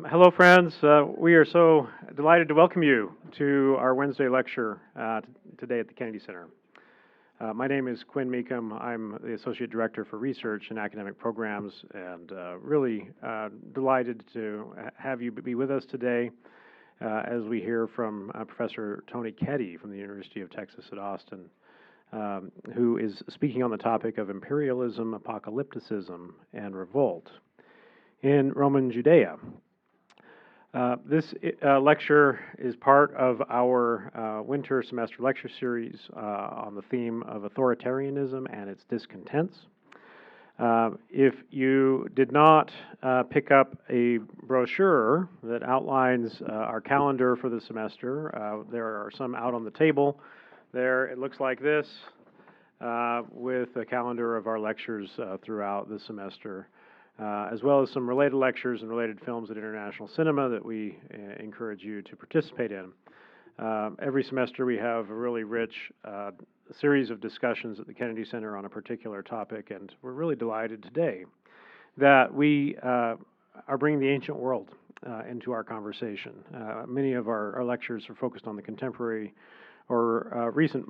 Hello, friends. We are so delighted to welcome you to our Wednesday lecture today at the Kennedy Center. My name is Quinn Meekum. I'm the Associate Director for Research and Academic Programs, and really delighted to have you be with us today as we hear from Professor Tony Keddie from the University of Texas at Austin, who is speaking on the topic of Imperialism, Apocalypticism, and Revolt in Roman Judaea. This lecture is part of our winter semester lecture series on the theme of authoritarianism and its discontents. If you did not pick up a brochure that outlines our calendar for the semester, there are some out on the table. There, it looks like this, with a calendar of our lectures throughout the semester. As well as some related lectures and related films at International Cinema that we encourage you to participate in. Every semester we have a really rich series of discussions at the Kennedy Center on a particular topic, and we're really delighted today that we are bringing the ancient world into our conversation. Many of our lectures are focused on the contemporary or recent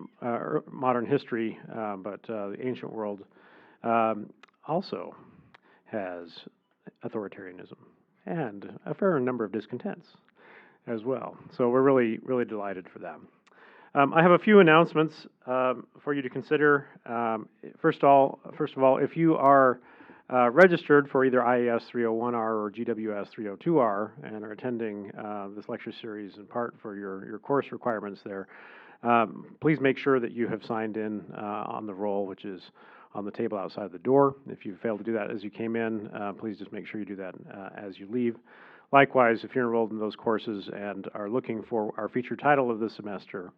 modern history, but the ancient world also has authoritarianism and a fair number of discontents as well. So we're really, really delighted for that. I have a few announcements for you to consider. First of all, if you are registered for either IAS 301R or GWS 302R and are attending this lecture series in part for your course requirements there, please make sure that you have signed in on the roll, which is on the table outside the door. If you failed to do that as you came in, please just make sure you do that as you leave. Likewise, if you're enrolled in those courses and are looking for our featured title of this semester,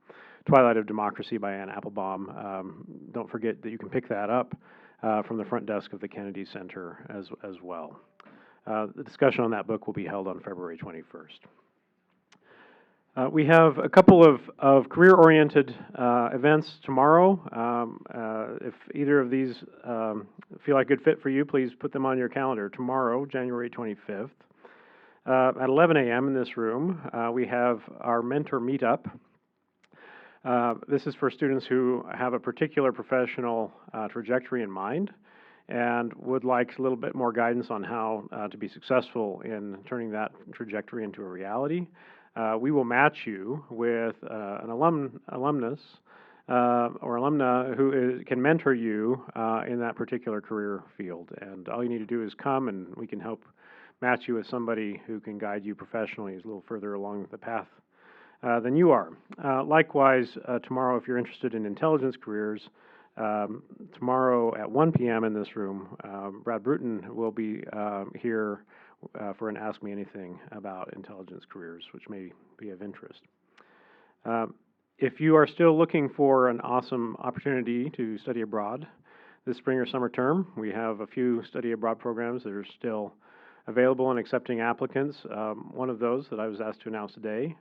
Twilight of Democracy by Anne Applebaum, don't forget that you can pick that up from the front desk of the Kennedy Center as well. The discussion on that book will be held on February 21st. We have a couple of career-oriented events tomorrow. If either of these feel like a good fit for you, please put them on your calendar. Tomorrow, January 25th, at 11 a.m. in this room, we have our mentor meetup. This is for students who have a particular professional trajectory in mind and would like a little bit more guidance on how to be successful in turning that trajectory into a reality. We will match you with an alumnus or alumna who can mentor you in that particular career field. And all you need to do is come, and we can help match you with somebody who can guide you professionally who's a little further along the path than you are. Likewise, tomorrow, if you're interested in intelligence careers, tomorrow at 1 p.m. in this room, Brad Bruton will be here for an Ask Me Anything about intelligence careers, which may be of interest. If you are still looking for an awesome opportunity to study abroad this spring or summer term, we have a few study abroad programs that are still available and accepting applicants. One of those that I was asked to announce today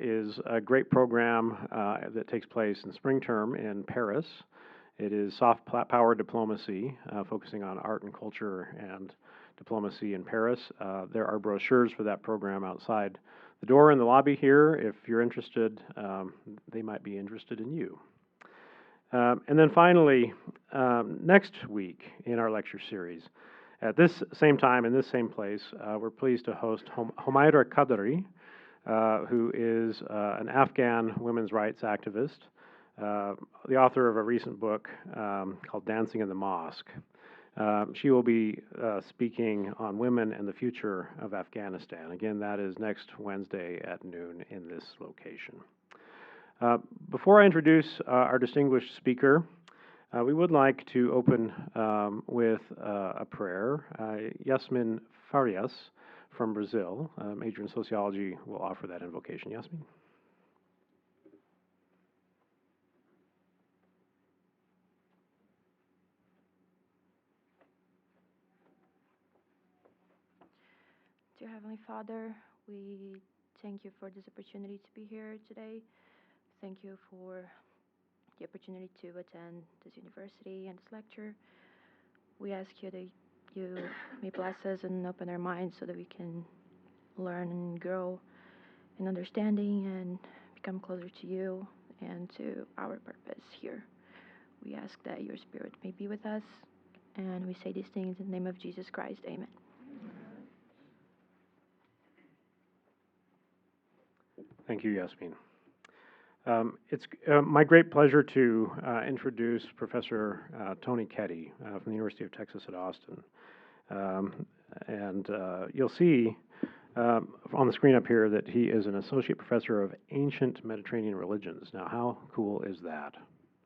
is a great program that takes place in spring term in Paris. It is soft power diplomacy, focusing on art and culture and diplomacy in Paris. There are brochures for that program outside the door in the lobby here. If you're interested, they might be interested in you. And then finally, next week in our lecture series, at this same time in this same place, we're pleased to host Humaira Qadri, who is an Afghan women's rights activist, the author of a recent book called Dancing in the Mosque. She will be speaking on women and the future of Afghanistan. Again, that is next Wednesday at noon in this location. Before I introduce our distinguished speaker, we would like to open with a prayer. Yasmin Farias from Brazil, major in sociology, will offer that invocation. Yasmin? Dear Heavenly Father, we thank you for this opportunity to be here today. Thank you for the opportunity to attend this university and this lecture. We ask you that you may bless us and open our minds so that we can learn and grow in understanding and become closer to you and to our purpose here. We ask that your Spirit may be with us, and we say these things in the name of Jesus Christ. Amen. Thank you, Yasmin. It's my great pleasure to introduce Professor Tony Keddie from the University of Texas at Austin. You'll see on the screen up here that he is an associate professor of ancient Mediterranean religions. Now, how cool is that?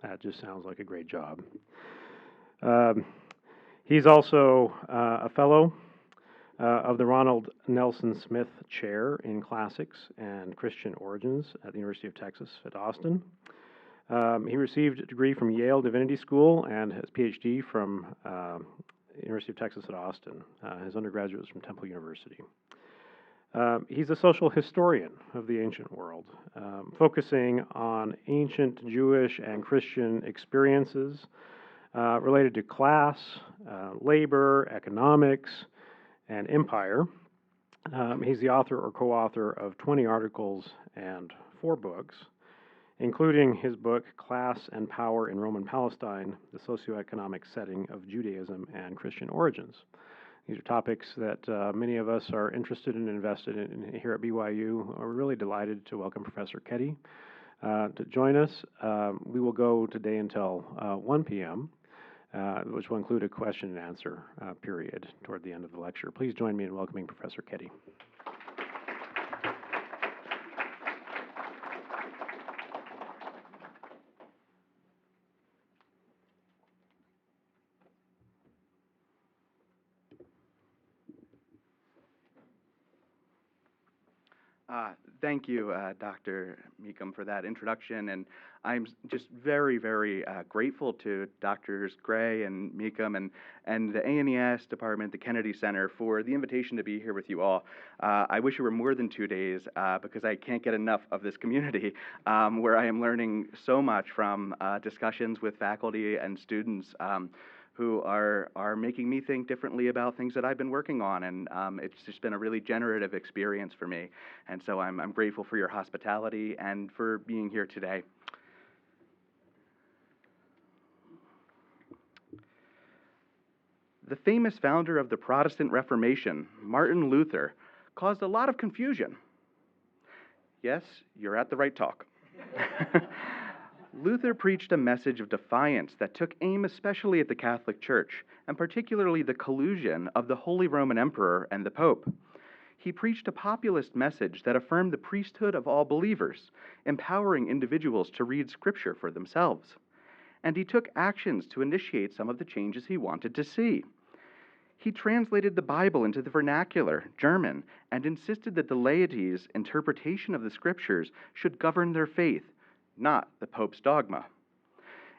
That just sounds like a great job. He's also a fellow of the Ronald Nelson Smith Chair in Classics and Christian Origins at the University of Texas at Austin. He received a degree from Yale Divinity School and his PhD from University of Texas at Austin. His undergraduate was from Temple University. He's a social historian of the ancient world, focusing on ancient Jewish and Christian experiences related to class, labor, economics, and empire. He's the author or co-author of 20 articles and 4 books, including his book, Class and Power in Roman Palestine, the Socioeconomic Setting of Judaism and Christian Origins. These are topics that many of us are interested in and invested in here at BYU. We're really delighted to welcome Professor Keddie to join us. We will go today until 1 p.m., which will include a question and answer period toward the end of the lecture. Please join me in welcoming Professor Keddie. Thank you, Dr. Meekum, for that introduction, and I'm just very, very grateful to Drs. Gray and Meekum and the ANES department, the Kennedy Center, for the invitation to be here with you all. I wish it were more than 2 days because I can't get enough of this community where I am learning so much from discussions with faculty and students who are making me think differently about things that I've been working on, and it's just been a really generative experience for me. And so I'm grateful for your hospitality and for being here today. The famous founder of the Protestant Reformation, Martin Luther, caused a lot of confusion. Yes, you're at the right talk. Luther preached a message of defiance that took aim especially at the Catholic Church, and particularly the collusion of the Holy Roman Emperor and the Pope. He preached a populist message that affirmed the priesthood of all believers, empowering individuals to read Scripture for themselves. And he took actions to initiate some of the changes he wanted to see. He translated the Bible into the vernacular, German, and insisted that the laity's interpretation of the Scriptures should govern their faith, not the Pope's dogma.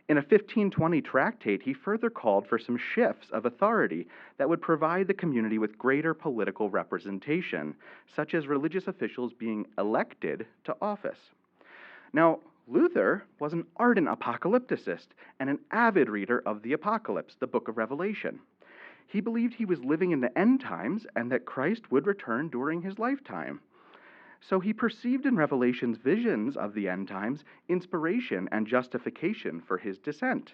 In a 1520 tractate, he further called for some shifts of authority that would provide the community with greater political representation, such as religious officials being elected to office. Now, Luther was an ardent apocalypticist and an avid reader of the Apocalypse, the book of Revelation. He believed he was living in the end times and that Christ would return during his lifetime. So he perceived in Revelation's visions of the end times inspiration and justification for his dissent.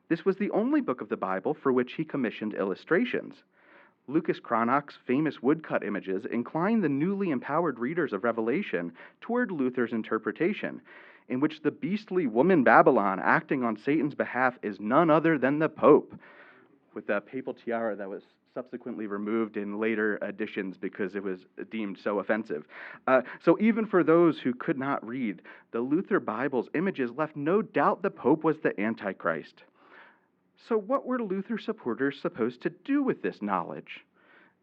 This was the only book of the Bible for which he commissioned illustrations. Lucas Cranach's famous woodcut images incline the newly empowered readers of Revelation toward Luther's interpretation, in which the beastly woman Babylon acting on Satan's behalf is none other than the Pope, with the papal tiara that was subsequently removed in later editions because it was deemed so offensive. So even for those who could not read, the Luther Bible's images left no doubt the Pope was the Antichrist. So what were Luther supporters supposed to do with this knowledge?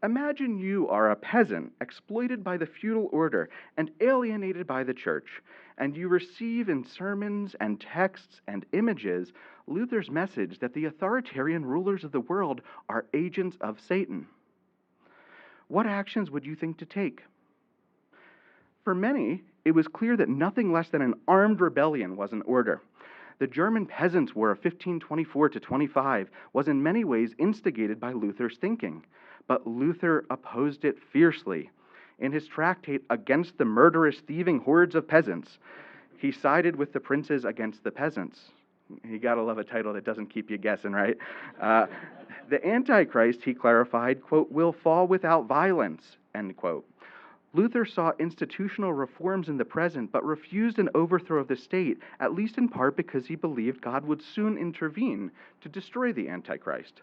Imagine you are a peasant exploited by the feudal order and alienated by the church, and you receive in sermons and texts and images Luther's message that the authoritarian rulers of the world are agents of Satan. What actions would you think to take? For many, it was clear that nothing less than an armed rebellion was in order. The German Peasants' War of 1524 to 25 was in many ways instigated by Luther's thinking, but Luther opposed it fiercely. In his tractate Against the Murderous Thieving Hordes of Peasants, he sided with the princes against the peasants. You gotta love a title that doesn't keep you guessing, right? The Antichrist, he clarified, quote, will fall without violence, end quote. Luther saw institutional reforms in the present, but refused an overthrow of the state, at least in part because he believed God would soon intervene to destroy the Antichrist.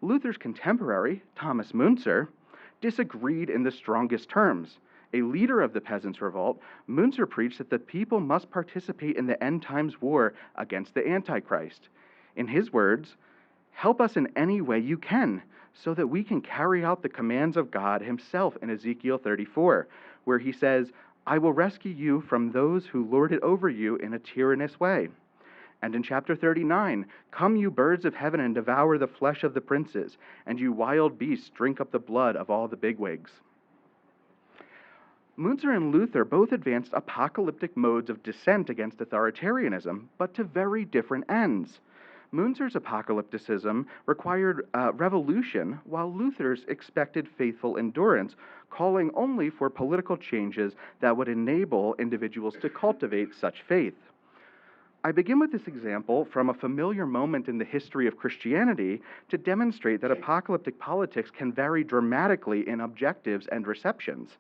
Luther's contemporary, Thomas Müntzer, disagreed in the strongest terms. A leader of the Peasants' Revolt, Müntzer preached that the people must participate in the end times war against the Antichrist. In his words, help us in any way you can, so that we can carry out the commands of God himself in Ezekiel 34, where he says, I will rescue you from those who lord it over you in a tyrannous way. And in chapter 39, come you birds of heaven and devour the flesh of the princes, and you wild beasts drink up the blood of all the bigwigs. Müntzer and Luther both advanced apocalyptic modes of dissent against authoritarianism, but to very different ends. Muntzer's apocalypticism required revolution, while Luther's expected faithful endurance, calling only for political changes that would enable individuals to cultivate such faith. I begin with this example from a familiar moment in the history of Christianity to demonstrate that apocalyptic politics can vary dramatically in objectives and receptions.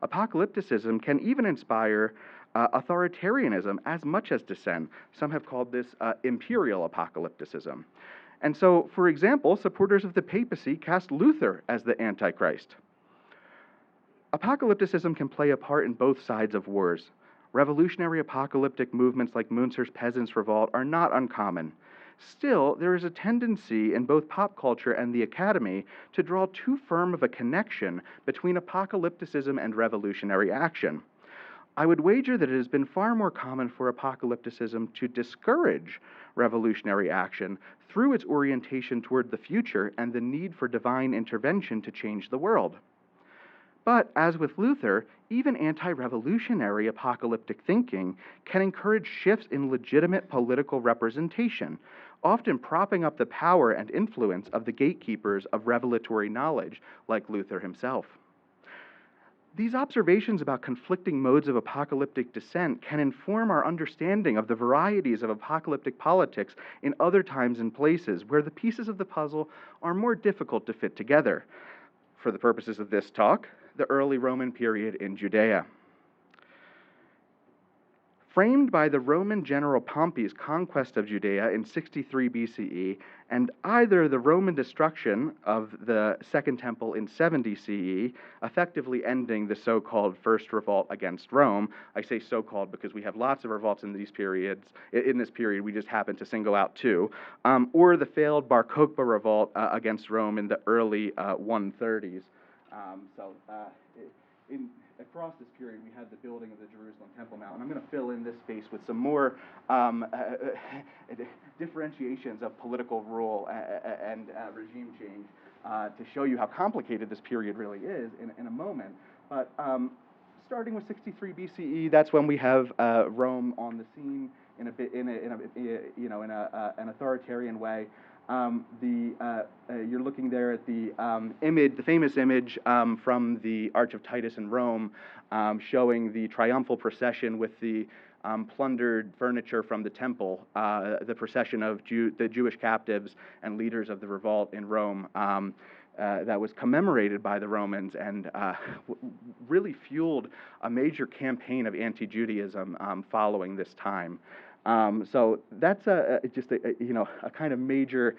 Apocalypticism can even inspire authoritarianism as much as dissent. Some have called this imperial apocalypticism. And so, for example, supporters of the papacy cast Luther as the Antichrist. Apocalypticism can play a part in both sides of wars. Revolutionary apocalyptic movements like Müntzer's Peasants' Revolt are not uncommon. Still, there is a tendency in both pop culture and the academy to draw too firm of a connection between apocalypticism and revolutionary action. I would wager that it has been far more common for apocalypticism to discourage revolutionary action through its orientation toward the future and the need for divine intervention to change the world. But, as with Luther, even anti-revolutionary apocalyptic thinking can encourage shifts in legitimate political representation, often propping up the power and influence of the gatekeepers of revelatory knowledge, like Luther himself. These observations about conflicting modes of apocalyptic dissent can inform our understanding of the varieties of apocalyptic politics in other times and places where the pieces of the puzzle are more difficult to fit together. For the purposes of this talk, the early Roman period in Judea. Framed by the Roman general Pompey's conquest of Judea in 63 BCE and either the Roman destruction of the Second Temple in 70 CE, effectively ending the so-called First Revolt against Rome. I say so-called because we have lots of revolts in these periods. In this period, we just happen to single out two. Or the failed Bar Kokhba revolt against Rome in the early 130s. Across this period, we had the building of the Jerusalem Temple Mount, and I'm going to fill in this space with some more differentiations of political rule and regime change to show you how complicated this period really is in a moment. But starting with 63 BCE, that's when we have Rome on the scene in an authoritarian way. You're looking there at the image, the famous image from the Arch of Titus in Rome, showing the triumphal procession with the plundered furniture from the temple, the procession of the Jewish captives and leaders of the revolt in Rome that was commemorated by the Romans and really fueled a major campaign of anti-Judaism following this time. So that's just a kind of major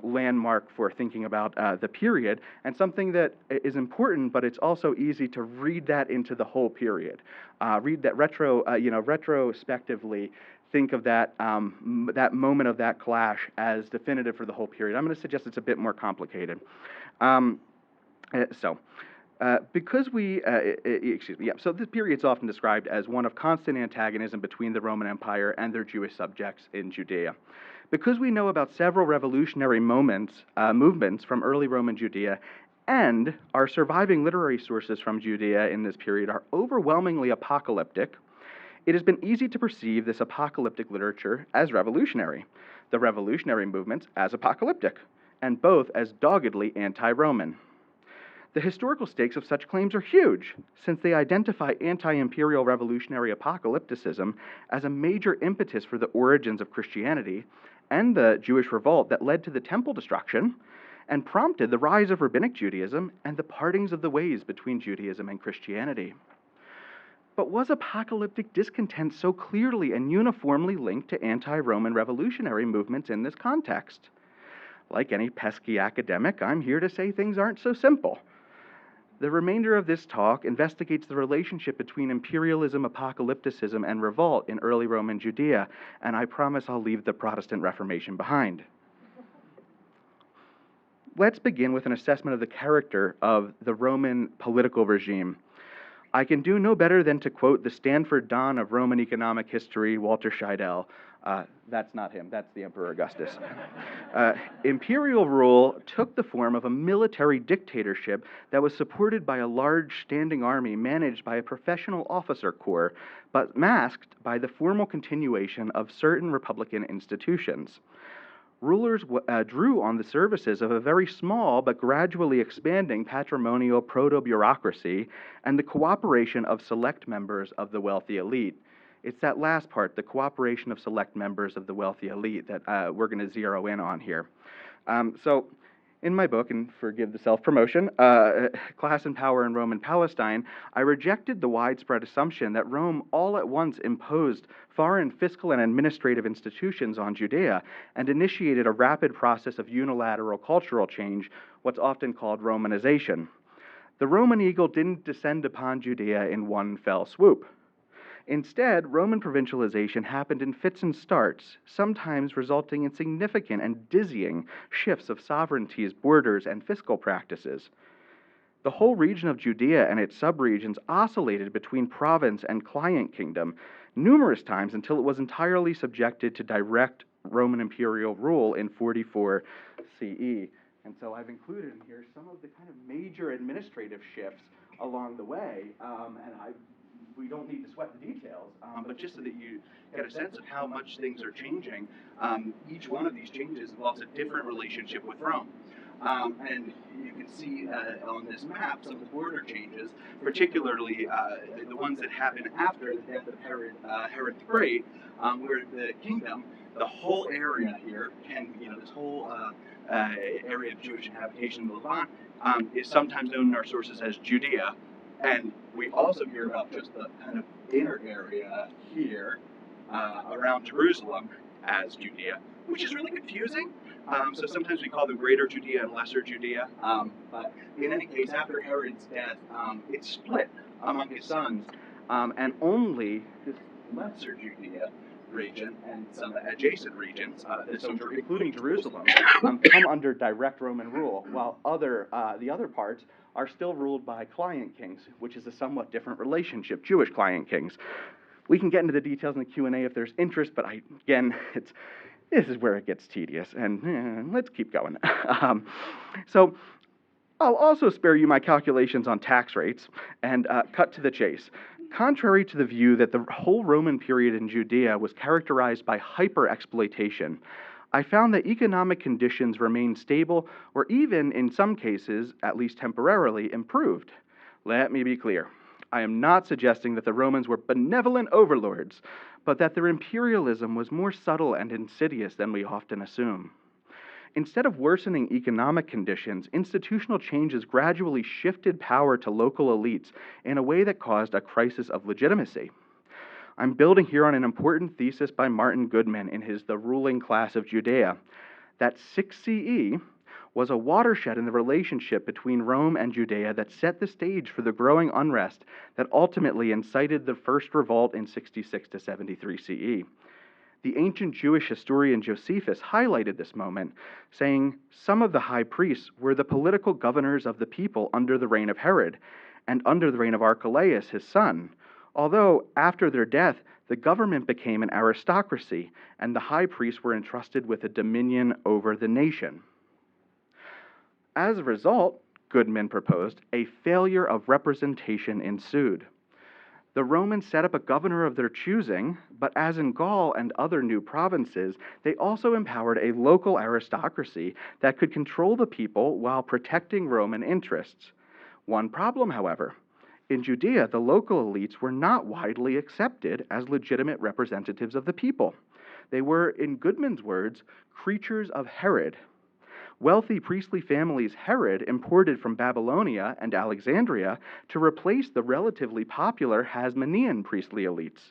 landmark for thinking about the period, and something that is important, but it's also easy to read that into the whole period. Read that retrospectively. Think of that that moment of that clash as definitive for the whole period. I'm going to suggest it's a bit more complicated. So this period is often described as one of constant antagonism between the Roman Empire and their Jewish subjects in Judea. Because we know about several revolutionary movements from early Roman Judea, And our surviving literary sources from Judea in this period are overwhelmingly apocalyptic. It has been easy to perceive this apocalyptic literature as revolutionary, the revolutionary movements as apocalyptic, and both as doggedly anti-Roman. The historical stakes of such claims are huge, since they identify anti-imperial revolutionary apocalypticism as a major impetus for the origins of Christianity and the Jewish revolt that led to the temple destruction and prompted the rise of rabbinic Judaism and the partings of the ways between Judaism and Christianity. But was apocalyptic discontent so clearly and uniformly linked to anti-Roman revolutionary movements in this context? Like any pesky academic, I'm here to say things aren't so simple. The remainder of this talk investigates the relationship between imperialism, apocalypticism, and revolt in early Roman Judea, and I promise I'll leave the Protestant Reformation behind. Let's begin with an assessment of the character of the Roman political regime. I can do no better than to quote the Stanford Don of Roman economic history, Walter Scheidel. That's not him, that's the Emperor Augustus. Imperial rule took the form of a military dictatorship that was supported by a large standing army managed by a professional officer corps, but masked by the formal continuation of certain republican institutions. Rulers drew on the services of a very small but gradually expanding patrimonial proto-bureaucracy and the cooperation of select members of the wealthy elite. It's that last part, the cooperation of select members of the wealthy elite, that we're going to zero in on here. So, in my book, and forgive the self-promotion, Class and Power in Roman Palestine, I rejected the widespread assumption that Rome all at once imposed foreign fiscal and administrative institutions on Judea and initiated a rapid process of unilateral cultural change, what's often called Romanization. The Roman eagle didn't descend upon Judea in one fell swoop. Instead, Roman provincialization happened in fits and starts, sometimes resulting in significant and dizzying shifts of sovereignties, borders, and fiscal practices. The whole region of Judea and its subregions oscillated between province and client kingdom numerous times until it was entirely subjected to direct Roman imperial rule in 44 CE. And so I've included in here some of the kind of major administrative shifts along the way, we don't need to sweat the details, but just so that you get a sense of how much things are changing, each one of these changes involves a different relationship with Rome. And you can see on this map some of the border changes, particularly the ones that happen after the death of Herod the Great, where the kingdom, the whole area here, this whole area of Jewish habitation in the Levant, is sometimes known in our sources as Judea. And we also hear about just the kind of inner area here around Jerusalem as Judea, which is really confusing. So sometimes we call them Greater Judea and Lesser Judea. But in any case, after Herod's death, it's split among his sons, and only this Lesser Judea region and some adjacent regions, including Jerusalem, come under direct Roman rule, while the other parts are still ruled by client kings, which is a somewhat different relationship, Jewish client kings. We can get into the details in the Q&A if there's interest, but this is where it gets tedious, and let's keep going. So I'll also spare you my calculations on tax rates and cut to the chase. Contrary to the view that the whole Roman period in Judea was characterized by hyper-exploitation, I found that economic conditions remained stable or even, in some cases, at least temporarily, improved. Let me be clear. I am not suggesting that the Romans were benevolent overlords, but that their imperialism was more subtle and insidious than we often assume. Instead of worsening economic conditions, institutional changes gradually shifted power to local elites in a way that caused a crisis of legitimacy. I'm building here on an important thesis by Martin Goodman in his The Ruling Class of Judea, that 6 CE was a watershed in the relationship between Rome and Judea that set the stage for the growing unrest that ultimately incited the first revolt in 66 to 73 CE. The ancient Jewish historian Josephus highlighted this moment, saying some of the high priests were the political governors of the people under the reign of Herod and under the reign of Archelaus, his son, although after their death, the government became an aristocracy and the high priests were entrusted with a dominion over the nation. As a result, Goodman proposed, a failure of representation ensued. The Romans set up a governor of their choosing, but as in Gaul and other new provinces, they also empowered a local aristocracy that could control the people while protecting Roman interests. One problem, however, in Judea, the local elites were not widely accepted as legitimate representatives of the people. They were, in Goodman's words, creatures of Herod. Wealthy priestly families Herod imported from Babylonia and Alexandria to replace the relatively popular Hasmonean priestly elites.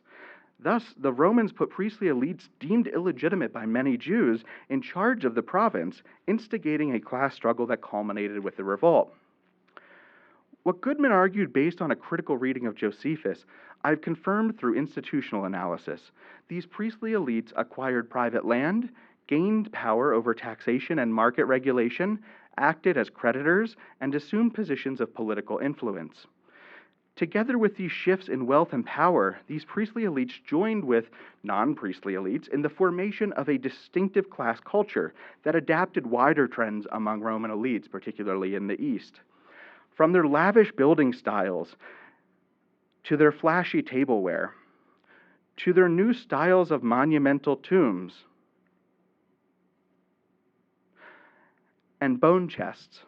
Thus, the Romans put priestly elites deemed illegitimate by many Jews in charge of the province, instigating a class struggle that culminated with the revolt. What Goodman argued based on a critical reading of Josephus, I've confirmed through institutional analysis. These priestly elites acquired private land, gained power over taxation and market regulation, acted as creditors, and assumed positions of political influence. Together with these shifts in wealth and power, these priestly elites joined with non-priestly elites in the formation of a distinctive class culture that adapted wider trends among Roman elites, particularly in the East. From their lavish building styles, to their flashy tableware, to their new styles of monumental tombs, and bone chests.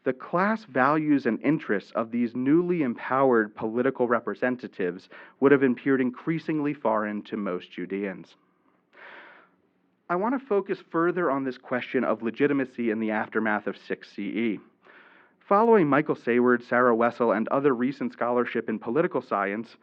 The class values and interests of these newly empowered political representatives would have appeared increasingly foreign to most Judeans. I want to focus further on this question of legitimacy in the aftermath of 6 CE. Following Michael Sayward, Sarah Wessel, and other recent scholarship in political science,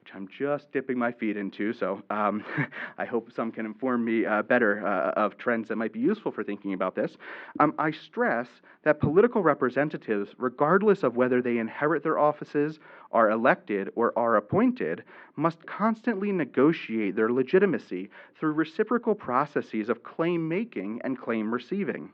which I'm just dipping my feet into, so I hope some can inform me better of trends that might be useful for thinking about this. I stress that political representatives, regardless of whether they inherit their offices, are elected, or are appointed, must constantly negotiate their legitimacy through reciprocal processes of claim-making and claim-receiving.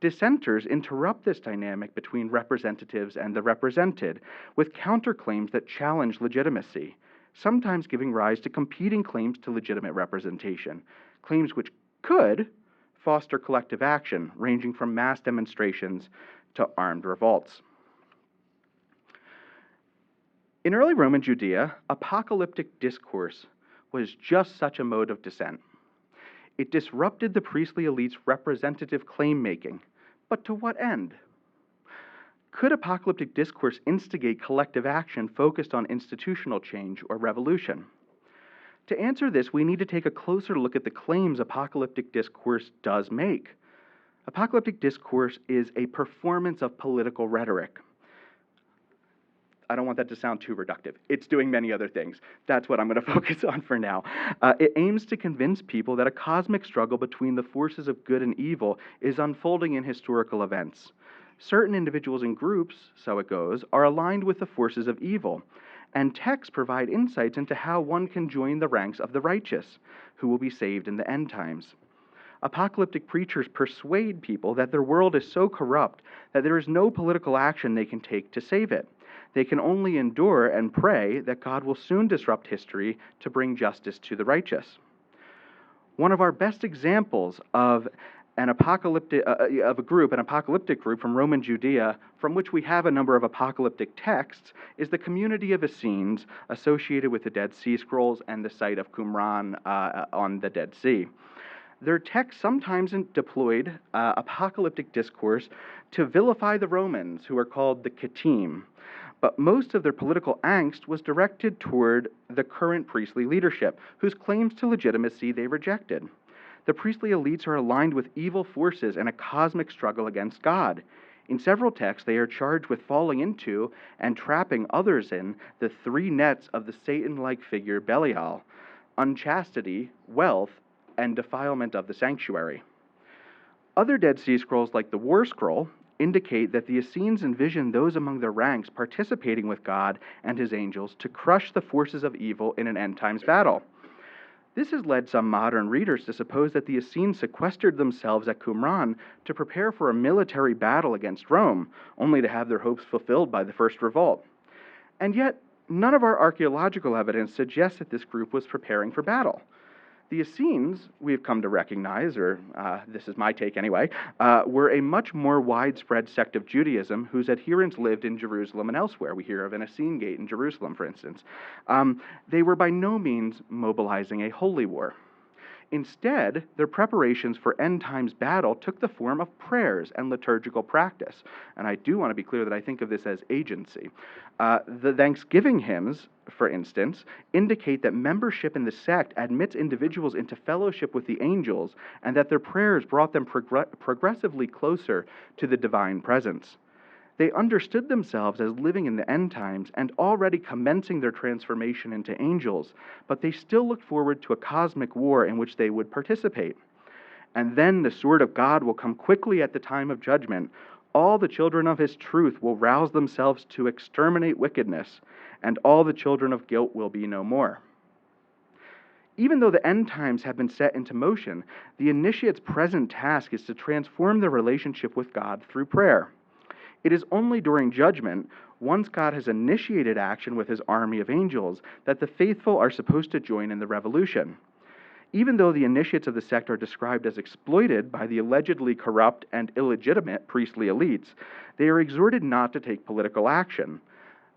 Dissenters interrupt this dynamic between representatives and the represented with counterclaims that challenge legitimacy, sometimes giving rise to competing claims to legitimate representation, claims which could foster collective action, ranging from mass demonstrations to armed revolts. In early Roman Judea, apocalyptic discourse was just such a mode of dissent. It disrupted the priestly elite's representative claim-making, but to what end? Could apocalyptic discourse instigate collective action focused on institutional change or revolution? To answer this, we need to take a closer look at the claims apocalyptic discourse does make. Apocalyptic discourse is a performance of political rhetoric. I don't want that to sound too reductive. It's doing many other things. That's what I'm going to focus on for now. It aims to convince people that a cosmic struggle between the forces of good and evil is unfolding in historical events. Certain individuals and groups, so it goes, are aligned with the forces of evil, and texts provide insights into how one can join the ranks of the righteous, who will be saved in the end times. Apocalyptic preachers persuade people that their world is so corrupt that there is no political action they can take to save it. They can only endure and pray that God will soon disrupt history to bring justice to the righteous. One of our best examples of an apocalyptic group from Roman Judea, from which we have a number of apocalyptic texts, is the community of Essenes associated with the Dead Sea Scrolls and the site of Qumran on the Dead Sea. Their texts sometimes deployed apocalyptic discourse to vilify the Romans, who are called the Kettim, but most of their political angst was directed toward the current priestly leadership, whose claims to legitimacy they rejected. The priestly elites are aligned with evil forces in a cosmic struggle against God. In several texts, they are charged with falling into and trapping others in the three nets of the Satan-like figure Belial: unchastity, wealth, and defilement of the sanctuary. Other Dead Sea Scrolls, like the War Scroll, indicate that the Essenes envisioned those among their ranks participating with God and his angels to crush the forces of evil in an end-times battle. This has led some modern readers to suppose that the Essenes sequestered themselves at Qumran to prepare for a military battle against Rome, only to have their hopes fulfilled by the first revolt. And yet, none of our archaeological evidence suggests that this group was preparing for battle. The Essenes, we've come to recognize, or this is my take anyway, were a much more widespread sect of Judaism whose adherents lived in Jerusalem and elsewhere. We hear of an Essene Gate in Jerusalem, for instance. They were by no means mobilizing a holy war. Instead, their preparations for end times battle took the form of prayers and liturgical practice. And I do want to be clear that I think of this as agency. The Thanksgiving hymns, for instance, indicate that membership in the sect admits individuals into fellowship with the angels and that their prayers brought them progressively closer to the divine presence. They understood themselves as living in the end times and already commencing their transformation into angels, but they still looked forward to a cosmic war in which they would participate. And then the sword of God will come quickly at the time of judgment. All the children of his truth will rouse themselves to exterminate wickedness, and all the children of guilt will be no more. Even though the end times have been set into motion, the initiate's present task is to transform their relationship with God through prayer. It is only during judgment, once God has initiated action with his army of angels, that the faithful are supposed to join in the revolution. Even though the initiates of the sect are described as exploited by the allegedly corrupt and illegitimate priestly elites, they are exhorted not to take political action.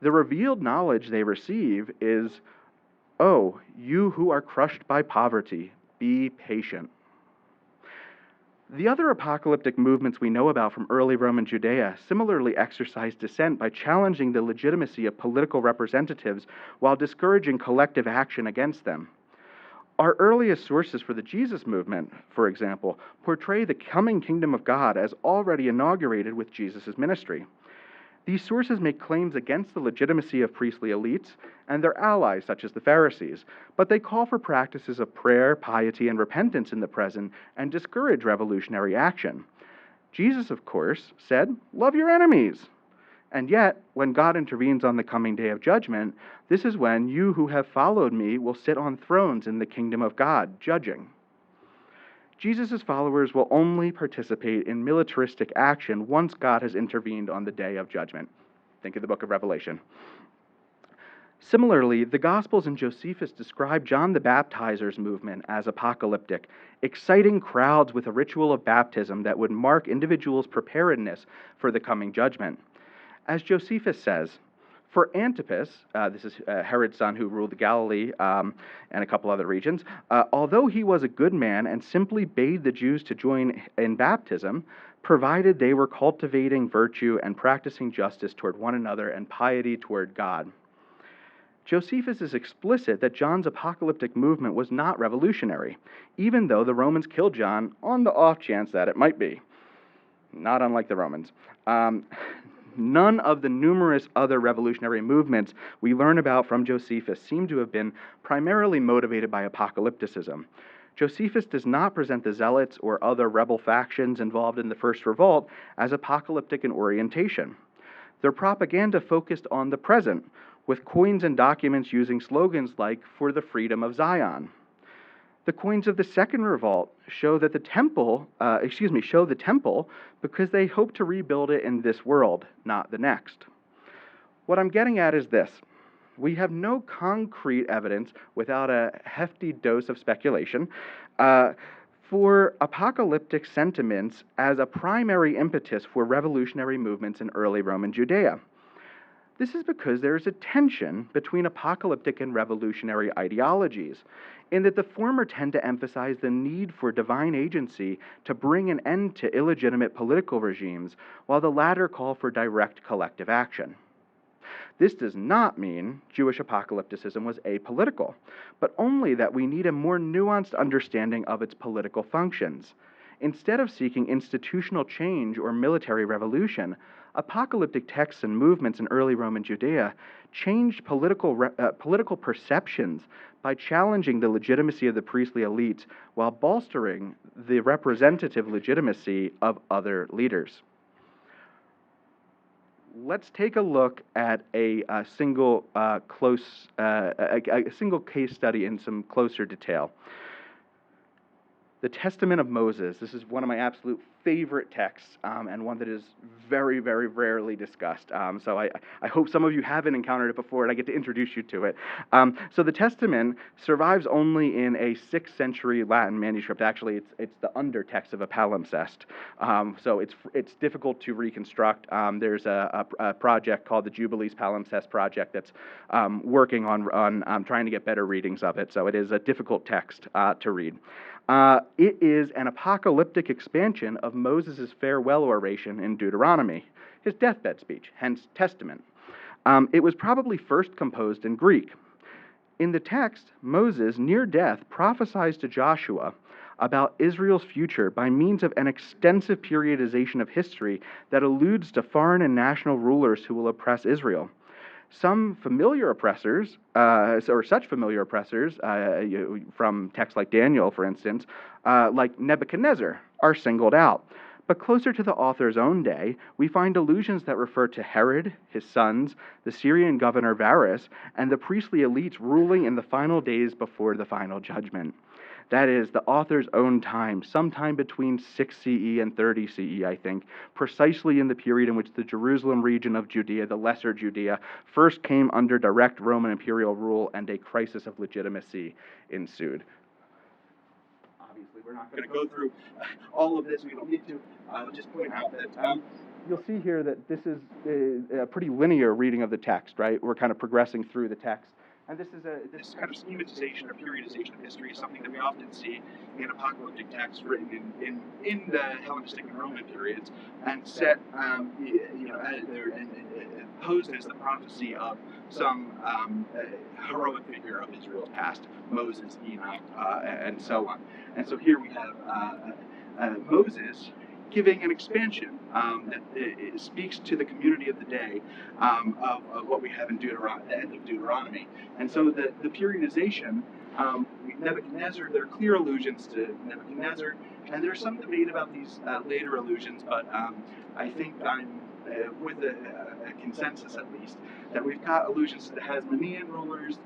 The revealed knowledge they receive is, "Oh, you who are crushed by poverty, be patient." The other apocalyptic movements we know about from early Roman Judaea similarly exercised dissent by challenging the legitimacy of political representatives while discouraging collective action against them. Our earliest sources for the Jesus movement, for example, portray the coming kingdom of God as already inaugurated with Jesus' ministry. These sources make claims against the legitimacy of priestly elites and their allies, such as the Pharisees, but they call for practices of prayer, piety, and repentance in the present and discourage revolutionary action. Jesus, of course, said, "Love your enemies." And yet, when God intervenes on the coming day of judgment, this is when you who have followed me will sit on thrones in the kingdom of God, judging. Jesus' followers will only participate in militaristic action once God has intervened on the day of judgment. Think of the book of Revelation. Similarly, the Gospels and Josephus describe John the Baptizer's movement as apocalyptic, exciting crowds with a ritual of baptism that would mark individuals' preparedness for the coming judgment. As Josephus says, for Antipas, this is Herod's son who ruled Galilee and a couple other regions, although he was a good man and simply bade the Jews to join in baptism, provided they were cultivating virtue and practicing justice toward one another and piety toward God. Josephus is explicit that John's apocalyptic movement was not revolutionary, even though the Romans killed John on the off chance that it might be. Not unlike the Romans. None of the numerous other revolutionary movements we learn about from Josephus seem to have been primarily motivated by apocalypticism. Josephus does not present the Zealots or other rebel factions involved in the First Revolt as apocalyptic in orientation. Their propaganda focused on the present, with coins and documents using slogans like "For the Freedom of Zion." The coins of the Second Revolt show the temple because they hope to rebuild it in this world, not the next. What I'm getting at is this. We have no concrete evidence without a hefty dose of speculation for apocalyptic sentiments as a primary impetus for revolutionary movements in early Roman Judaea. This is because there is a tension between apocalyptic and revolutionary ideologies, in that the former tend to emphasize the need for divine agency to bring an end to illegitimate political regimes, while the latter call for direct collective action. This does not mean Jewish apocalypticism was apolitical, but only that we need a more nuanced understanding of its political functions. Instead of seeking institutional change or military revolution, apocalyptic texts and movements in early Roman Judaea changed political perceptions by challenging the legitimacy of the priestly elites while bolstering the representative legitimacy of other leaders. Let's take a look at a single case study in some closer detail. The Testament of Moses. This is one of my absolute favorite texts, and one that is very, very rarely discussed. So I hope some of you haven't encountered it before, and I get to introduce you to it. So the Testament survives only in a 6th century Latin manuscript. Actually, it's the undertext of a palimpsest. So it's difficult to reconstruct. There's a project called the Jubilees Palimpsest Project that's working on trying to get better readings of it. So it is a difficult text to read. It is an apocalyptic expansion of Moses' farewell oration in Deuteronomy, his deathbed speech, hence Testament. It was probably first composed in Greek. In the text, Moses, near death, prophesies to Joshua about Israel's future by means of an extensive periodization of history that alludes to foreign and national rulers who will oppress Israel. Some familiar oppressors, or such familiar oppressors, from texts like Daniel, for instance, like Nebuchadnezzar, are singled out. But closer to the author's own day, we find allusions that refer to Herod, his sons, the Syrian governor Varus, and the priestly elites ruling in the final days before the final judgment. That is, the author's own time, sometime between 6 CE and 30 CE, I think, precisely in the period in which the Jerusalem region of Judea, the Lesser Judea, first came under direct Roman imperial rule and a crisis of legitimacy ensued. Obviously, we're not going to go through all of this. We don't need to. I'll just point out that you'll see here that this is a pretty linear reading of the text, right? We're kind of progressing through the text. And this kind of schematization or periodization of history is something that we often see in apocalyptic texts written in the Hellenistic and Roman periods, and set, posed as the prophecy of some heroic figure of Israel's past, Moses, Enoch, and so on. And so here we have Moses giving an expansion that speaks to the community of the day of what we have in Deuteronomy, the end of Deuteronomy. And so the periodization, Nebuchadnezzar, there are clear allusions to Nebuchadnezzar, and there's some debate about these later allusions, but I think I'm with a consensus at least, that we've got allusions to the Hasmonean rulers,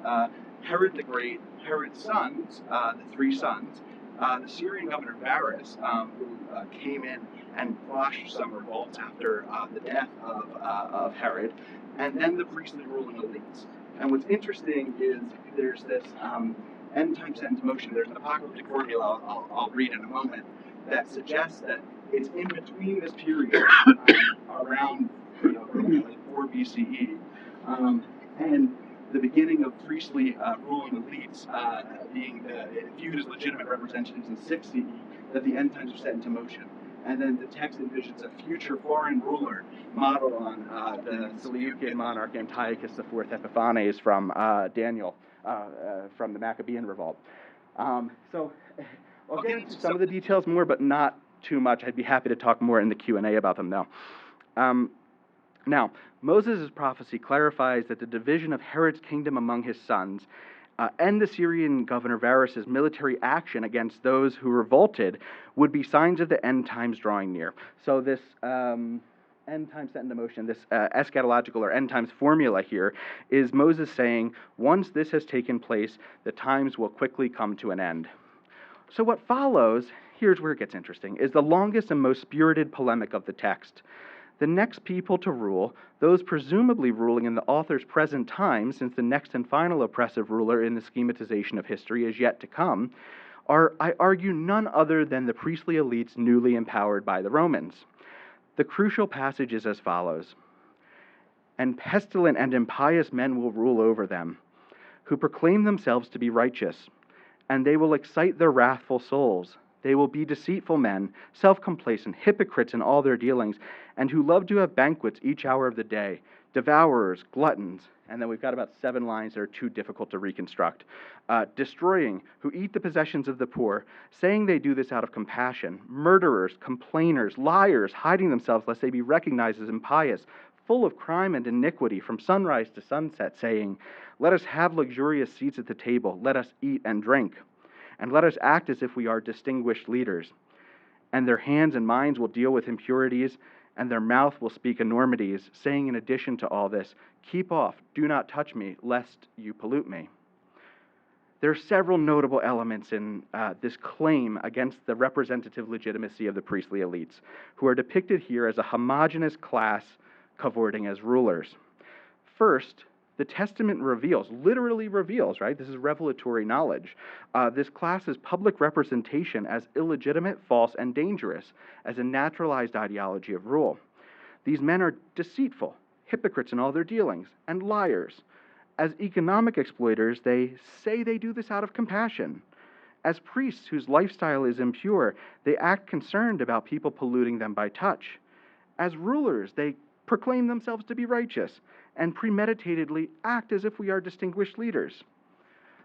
Herod the Great, Herod's sons, the 3 sons, the Syrian governor Varus, who came in and quashed some revolts after the death of Herod, and then the priestly ruling elites. And what's interesting is there's this end time set into motion. There's an apocalyptic formula I'll read in a moment that suggests that it's in between this period, around 4 BCE, and the beginning of priestly ruling elites being viewed as legitimate representatives in 6 CE, that the end times are set into motion. And then the text envisions a future foreign ruler modeled on the Seleucid monarch Antiochus IV Epiphanes from Daniel, from the Maccabean Revolt. So I'll get into some of the details more, but not too much. I'd be happy to talk more in the Q&A about them, though. Now, Moses' prophecy clarifies that the division of Herod's kingdom among his sons and the Syrian governor Varus' military action against those who revolted would be signs of the end times drawing near. So this end times set into motion, this eschatological or end times formula here, is Moses saying, once this has taken place, the times will quickly come to an end. So what follows, here's where it gets interesting, is the longest and most spirited polemic of the text. The next people to rule, those presumably ruling in the author's present time, since the next and final oppressive ruler in the schematization of history is yet to come, are, I argue, none other than the priestly elites newly empowered by the Romans. The crucial passage is as follows: "And pestilent and impious men will rule over them, who proclaim themselves to be righteous, and they will excite their wrathful souls. They will be deceitful men, self-complacent, hypocrites in all their dealings, and who love to have banquets each hour of the day, devourers, gluttons," and then we've got about 7 lines that are too difficult to reconstruct, "destroying, who eat the possessions of the poor, saying they do this out of compassion, murderers, complainers, liars, hiding themselves lest they be recognized as impious, full of crime and iniquity from sunrise to sunset, saying, let us have luxurious seats at the table, let us eat and drink. And let us act as if we are distinguished leaders. And their hands and minds will deal with impurities, and their mouth will speak enormities, saying in addition to all this, keep off, do not touch me, lest you pollute me." There are several notable elements in this claim against the representative legitimacy of the priestly elites, who are depicted here as a homogeneous class cavorting as rulers. First, the Testament literally reveals, right? This is revelatory knowledge. This class's public representation as illegitimate, false, and dangerous as a naturalized ideology of rule. These men are deceitful, hypocrites in all their dealings, and liars. As economic exploiters, they say they do this out of compassion. As priests whose lifestyle is impure, they act concerned about people polluting them by touch. As rulers, they proclaim themselves to be righteous and premeditatedly act as if we are distinguished leaders.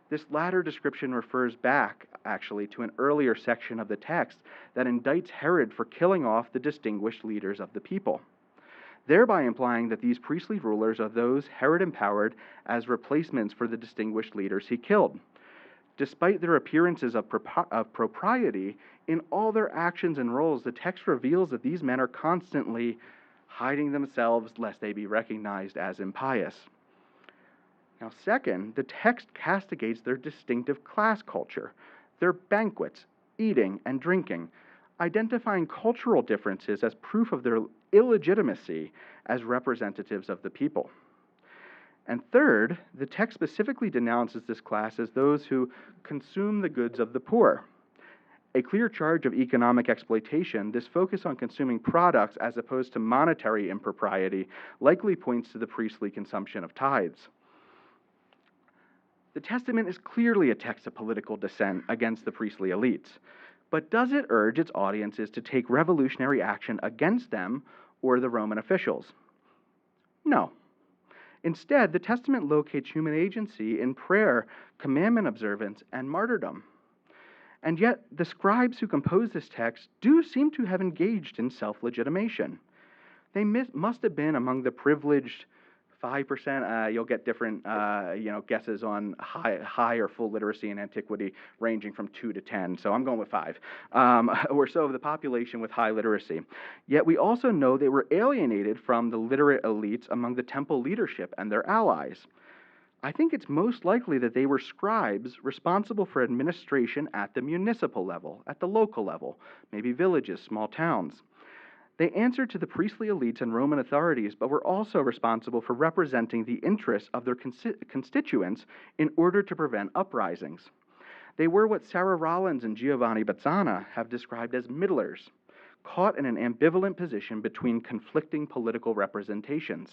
This latter description refers back, actually, to an earlier section of the text that indicts Herod for killing off the distinguished leaders of the people, thereby implying that these priestly rulers are those Herod empowered as replacements for the distinguished leaders he killed. Despite their appearances of propriety, in all their actions and roles, the text reveals that these men are constantly hiding themselves lest they be recognized as impious. Now, second, the text castigates their distinctive class culture, their banquets, eating and drinking, identifying cultural differences as proof of their illegitimacy as representatives of the people. And third, the text specifically denounces this class as those who consume the goods of the poor. A clear charge of economic exploitation, this focus on consuming products as opposed to monetary impropriety likely points to the priestly consumption of tithes. The Testament is clearly a text of political dissent against the priestly elites, but does it urge its audiences to take revolutionary action against them or the Roman officials? No. Instead, the Testament locates human agency in prayer, commandment observance, and martyrdom. And yet, the scribes who compose this text do seem to have engaged in self-legitimation. They must have been among the privileged 5%. You'll get different guesses on high or full literacy in antiquity, ranging from 2 to 10. So I'm going with 5 or so of the population with high literacy. Yet we also know they were alienated from the literate elites among the temple leadership and their allies. I think it's most likely that they were scribes responsible for administration at the municipal level, at the local level, maybe villages, small towns. They answered to the priestly elites and Roman authorities, but were also responsible for representing the interests of their constituents in order to prevent uprisings. They were what Sarah Rollins and Giovanni Bazzana have described as middlers, caught in an ambivalent position between conflicting political representations.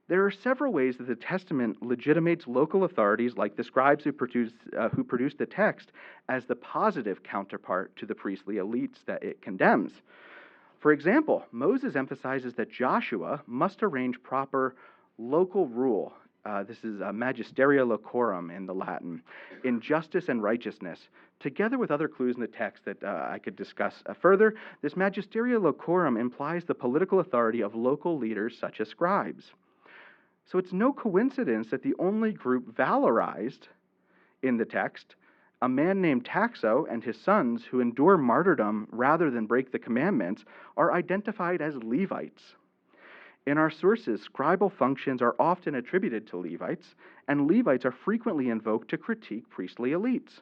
There are several ways that the Testament legitimates local authorities like the scribes who produced the text as the positive counterpart to the priestly elites that it condemns. For example, Moses emphasizes that Joshua must arrange proper local rule. This is magisteria locorum in the Latin, in justice and righteousness. Together with other clues in the text that I could discuss further, this magisteria locorum implies the political authority of local leaders such as scribes. So it's no coincidence that the only group valorized in the text, a man named Taxo and his sons who endure martyrdom rather than break the commandments, are identified as Levites. In our sources, scribal functions are often attributed to Levites, and Levites are frequently invoked to critique priestly elites.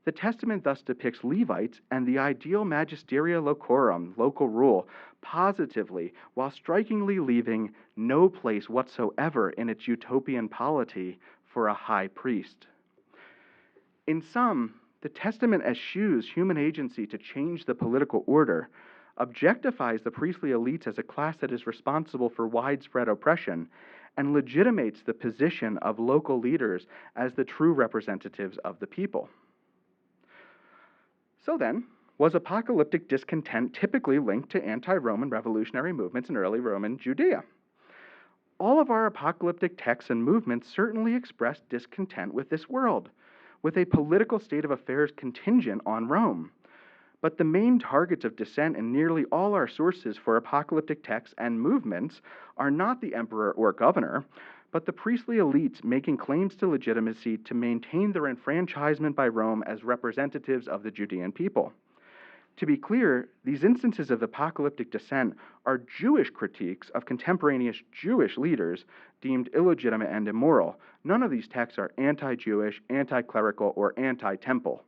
The Testament thus depicts Levites and the ideal magisteria locorum, local rule, positively, while strikingly leaving no place whatsoever in its utopian polity for a high priest. In sum, the Testament eschews human agency to change the political order, objectifies the priestly elites as a class that is responsible for widespread oppression, and legitimates the position of local leaders as the true representatives of the people. So then, was apocalyptic discontent typically linked to anti-Roman revolutionary movements in early Roman Judea? All of our apocalyptic texts and movements certainly express discontent with this world, with a political state of affairs contingent on Rome. But the main targets of dissent in nearly all our sources for apocalyptic texts and movements are not the emperor or governor, but the priestly elites making claims to legitimacy to maintain their enfranchisement by Rome as representatives of the Judean people. To be clear, these instances of apocalyptic dissent are Jewish critiques of contemporaneous Jewish leaders deemed illegitimate and immoral. None of these texts are anti-Jewish, anti-clerical, or anti-temple.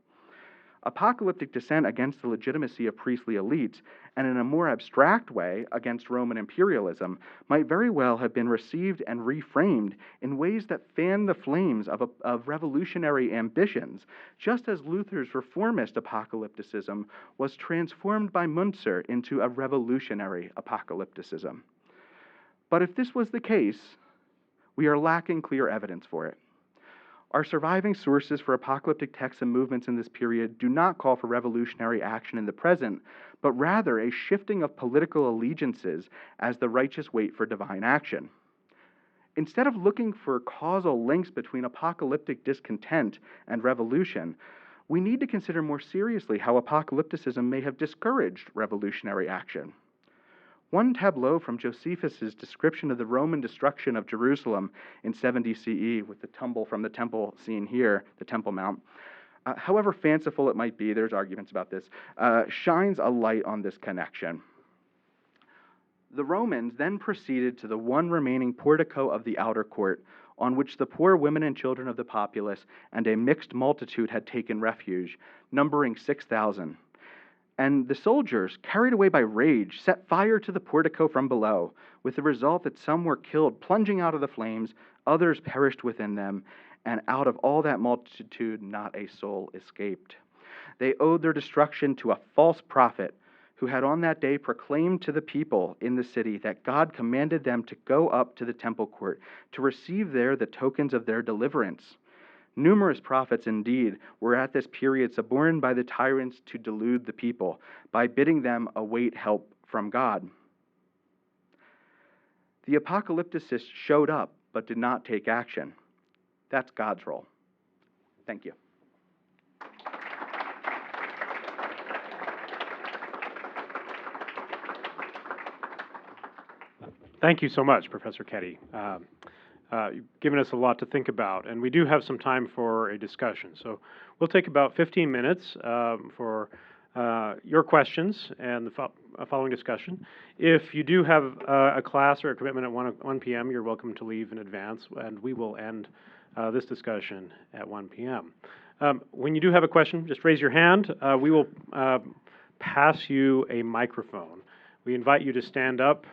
Apocalyptic dissent against the legitimacy of priestly elites, and in a more abstract way against Roman imperialism, might very well have been received and reframed in ways that fan the flames of revolutionary ambitions, just as Luther's reformist apocalypticism was transformed by Munzer into a revolutionary apocalypticism. But if this was the case, we are lacking clear evidence for it. Our surviving sources for apocalyptic texts and movements in this period do not call for revolutionary action in the present, but rather a shifting of political allegiances as the righteous wait for divine action. Instead of looking for causal links between apocalyptic discontent and revolution, we need to consider more seriously how apocalypticism may have discouraged revolutionary action. One tableau from Josephus's description of the Roman destruction of Jerusalem in 70 CE, with the tumble from the temple seen here, the Temple Mount, however fanciful it might be, there's arguments about this, shines a light on this connection. The Romans then proceeded to the one remaining portico of the outer court, on which the poor women and children of the populace and a mixed multitude had taken refuge, numbering 6,000. And the soldiers, carried away by rage, set fire to the portico from below, with the result that some were killed, plunging out of the flames, others perished within them, and out of all that multitude not a soul escaped. They owed their destruction to a false prophet, who had on that day proclaimed to the people in the city that God commanded them to go up to the temple court, to receive there the tokens of their deliverance. Numerous prophets, indeed, were at this period suborned by the tyrants to delude the people, by bidding them await help from God. The apocalypticists showed up, but did not take action. That's God's role. Thank you. Thank you so much, Professor Keddie. You've given us a lot to think about, and we do have some time for a discussion. So we'll take about 15 minutes for your questions and the following discussion. If you do have a class or a commitment at 1 p.m., you're welcome to leave in advance, and we will end this discussion at 1 p.m. When you do have a question, just raise your hand. We will pass you a microphone. We invite you to stand up,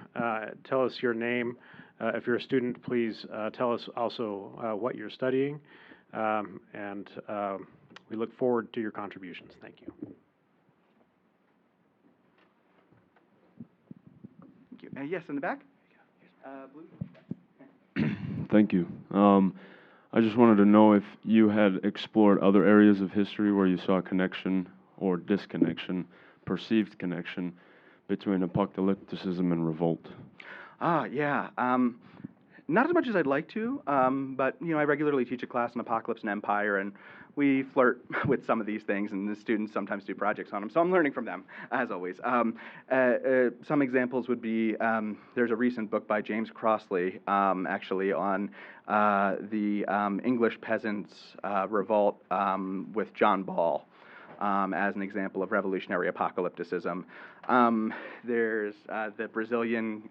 tell us your name. If you're a student, please tell us also what you're studying, and we look forward to your contributions. Thank you. Thank you. Yes, in the back? Blue? Thank you. I just wanted to know if you had explored other areas of history where you saw a connection or disconnection, perceived connection, between apocalypticism and revolt. Yeah. Not as much as I'd like to, but I regularly teach a class on apocalypse and empire, and we flirt with some of these things, and the students sometimes do projects on them, so I'm learning from them, as always. Some examples would be, there's a recent book by James Crossley, actually, on the English peasants' revolt with John Ball. As an example of revolutionary apocalypticism. There's the Brazilian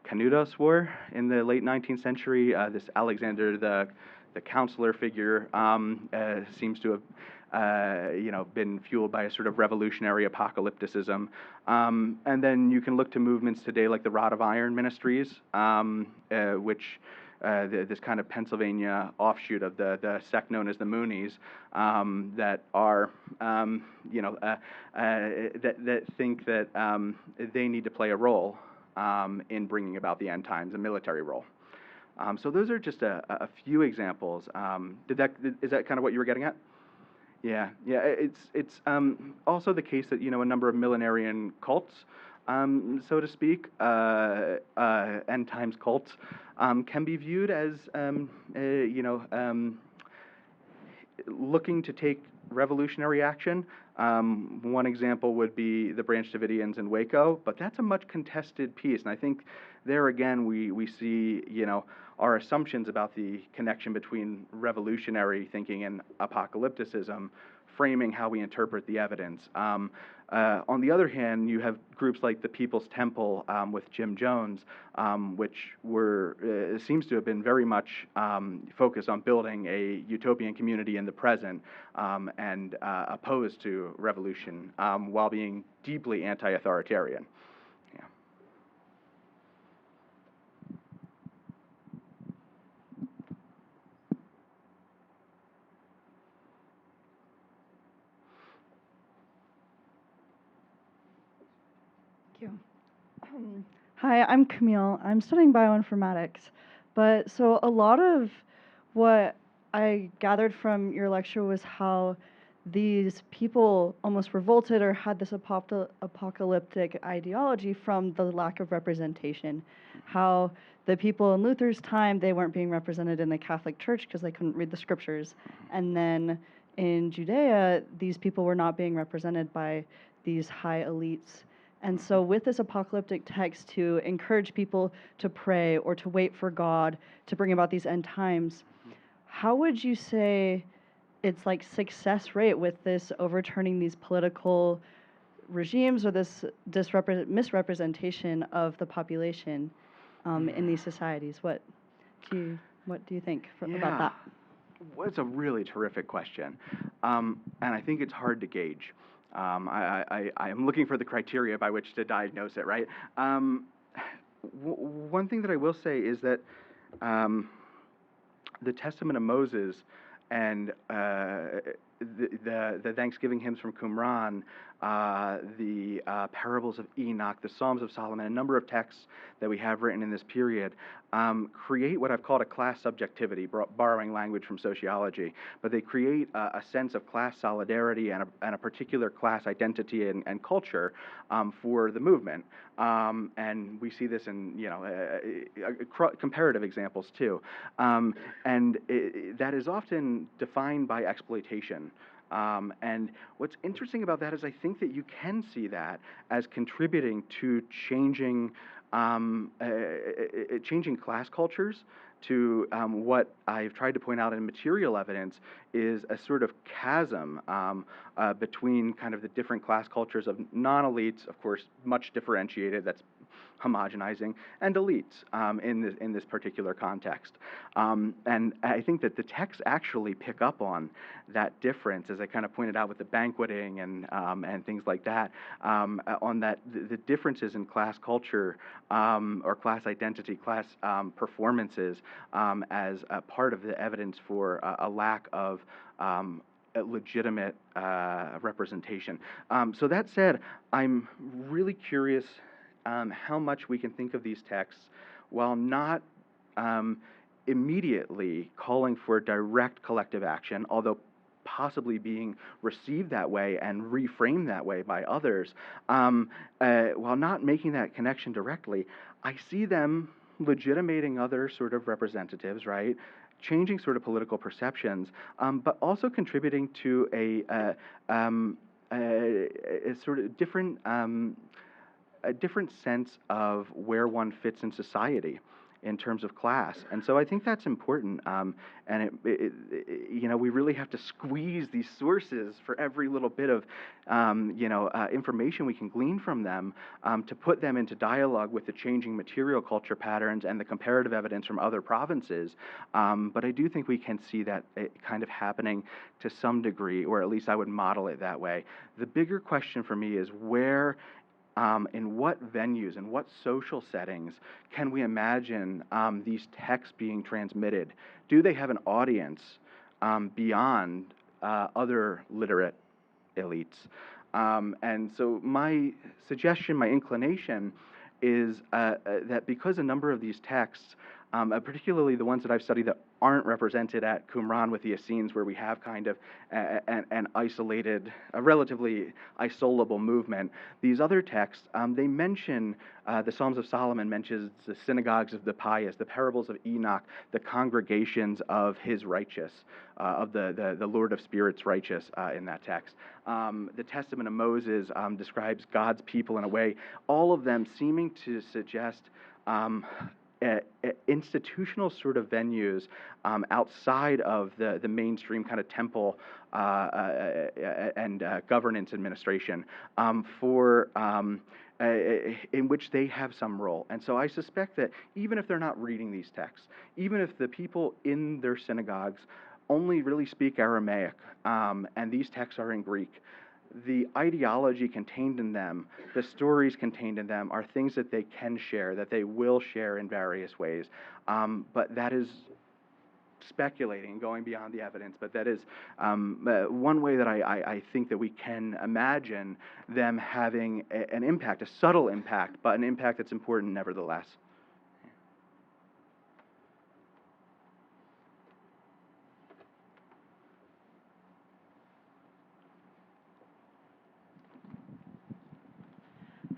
Canudos War in the late 19th century. This Alexander the counselor figure seems to have been fueled by a sort of revolutionary apocalypticism. And then you can look to movements today like the Rod of Iron ministries, which this kind of Pennsylvania offshoot of the sect known as the Moonies, that are, that think that they need to play a role in bringing about the end times, a military role. So those are just a few examples. Is that kind of what you were getting at? Yeah. It's also the case that a number of millenarian cults, so to speak, end times cults, can be viewed as looking to take revolutionary action. One example would be the Branch Davidians in Waco, but that's a much contested piece, and I think there again we see our assumptions about the connection between revolutionary thinking and apocalypticism framing how we interpret the evidence. On the other hand, you have groups like the People's Temple with Jim Jones, which seems to have been very much focused on building a utopian community in the present and opposed to revolution while being deeply anti-authoritarian. Yeah. Thank you. Hi, I'm Camille. I'm studying bioinformatics. But so a lot of what I gathered from your lecture was how these people almost revolted or had this apocalyptic ideology from the lack of representation. How the people in Luther's time, they weren't being represented in the Catholic Church because they couldn't read the scriptures. And then in Judea, these people were not being represented by these high elites. And so with this apocalyptic text to encourage people to pray or to wait for God to bring about these end times, how would you say it's like success rate with this overturning these political regimes or this misrepresentation of the population in these societies? What do you think about that? Well, it's a really terrific question, and I think it's hard to gauge. I am looking for the criteria by which to diagnose it, right? One thing that I will say is that the Testament of Moses and the Thanksgiving hymns from Qumran, the parables of Enoch, the Psalms of Solomon, a number of texts that we have written in this period create what I've called a class subjectivity, borrowing language from sociology. But they create a sense of class solidarity and a particular class identity and culture for the movement. And we see this in comparative examples too. That is often defined by exploitation. And what's interesting about that is I think that you can see that as contributing to changing class cultures, to what I've tried to point out in material evidence is a sort of chasm between kind of the different class cultures of non-elites, of course, much differentiated, that's homogenizing, and elites in this particular context. And I think that the texts actually pick up on that difference, as I kind of pointed out with the banqueting and things like that, on that the differences in class culture or class identity, class performances as a part of the evidence for a lack of legitimate representation. So that said, I'm really curious how much we can think of these texts while not immediately calling for direct collective action, although possibly being received that way and reframed that way by others, while not making that connection directly. I see them legitimating other sort of representatives, right? Changing sort of political perceptions, but also contributing to a sort of different a different sense of where one fits in society in terms of class. And so I think that's important. And we really have to squeeze these sources for every little bit of, information we can glean from them to put them into dialogue with the changing material culture patterns and the comparative evidence from other provinces. But I do think we can see that it kind of happening to some degree, or at least I would model it that way. The bigger question for me is where in what venues, in what social settings can we imagine these texts being transmitted? Do they have an audience beyond other literate elites? And so my suggestion, my inclination is that because a number of these texts, particularly the ones that I've studied that aren't represented at Qumran with the Essenes, where we have kind of an isolated, a relatively isolable movement. These other texts, they mention the Psalms of Solomon mentions the synagogues of the pious, the parables of Enoch, the congregations of his righteous, of the Lord of Spirits righteous in that text. The Testament of Moses describes God's people in a way, all of them seeming to suggest institutional sort of venues outside of the mainstream kind of temple and governance administration in which they have some role. And so I suspect that even if they're not reading these texts, even if the people in their synagogues only really speak Aramaic and these texts are in Greek, the ideology contained in them, the stories contained in them are things that they can share, that they will share in various ways. But that is speculating, going beyond the evidence, but that is one way that I think that we can imagine them having an impact, a subtle impact, but an impact that's important nevertheless.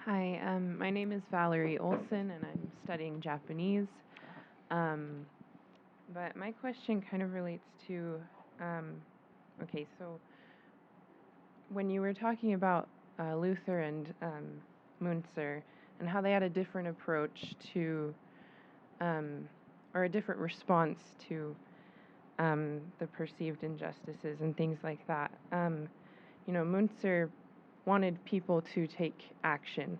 Hi, my name is Valerie Olson, and I'm studying Japanese. But my question kind of relates to, okay, so when you were talking about Luther and Münzer and how they had a different approach to, or a different response to the perceived injustices and things like that, Münzer wanted people to take action.